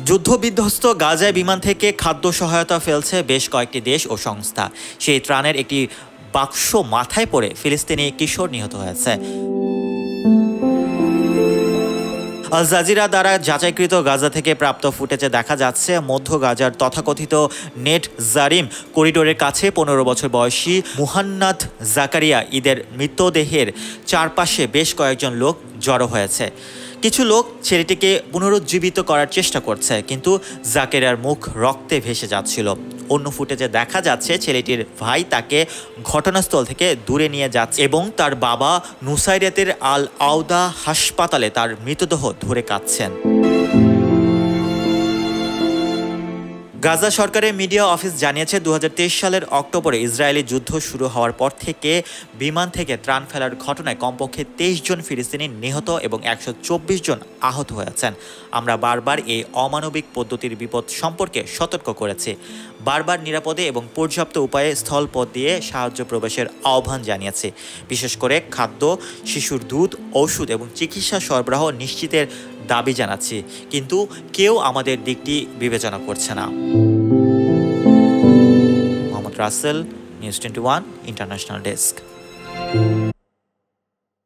যুদ্ধবিধ্বস্ত গাজায় বিমান থেকে খাদ্য সহায়তা ফেলছে বেশ কয়েকটি দেশ ও সংস্থা। সেই ত্রাণের একটি বাক্স মাথায় পড়ে ফিলিস্তিনি কিশোর নিহত হয়েছে। আল জাজিরা দ্বারা যাচাইকৃত গাজা থেকে প্রাপ্ত ফুটেজে দেখা যাচ্ছে মধ্য গাজার তথাকথিত নেট জারিম করিডোরের কাছে 15 বছর বয়সী মুহান্নাদ জাকারিয়া ঈদের মৃতদেহের চারপাশে বেশ কয়েকজন লোক জড়ো হয়েছে। কিছু লোক ছেলেটিকে পুনরুজ্জীবিত করার চেষ্টা করছে, কিন্তু জাকেরিয়ার মুখ রক্তে ভেসে যাচ্ছিল। অন্য ফুটেজে দেখা যাচ্ছে ছেলেটির ভাই তাকে ঘটনাস্থল থেকে দূরে নিয়ে যাচ্ছে এবং তার বাবা নুসাইরাতের আল আওদা হাসপাতালে তার মৃতদেহ ধরে কাঁদছেন। গাজা সরকারের মিডিয়া অফিস জানিয়েছে 2023 সালের অক্টোবরে ইসরায়েলি যুদ্ধ শুরু হওয়ার পর থেকে বিমান থেকে ত্রাণ ফেলার ঘটনায় কমপক্ষে 23 জন ফিলিস্তিনি নিহত এবং 124 জন আহত হয়েছেন। আমরা বারবার এই অমানবিক পদ্ধতির বিপদ সম্পর্কে সতর্ক করেছি, বারবার নিরাপদে এবং পর্যাপ্ত উপায়ে স্থলপথ দিয়ে সাহায্য প্রবেশের আহ্বান জানিয়েছি। বিশেষ করে খাদ্য, শিশুর দুধ, ওষুধ এবং চিকিৎসা সরবরাহ নিশ্চিতের দাবি জানাচ্ছি, কিন্তু কেউ আমাদের দিকটি বিবেচনা করছে না। Mohammad Rasel, news 21 international desk.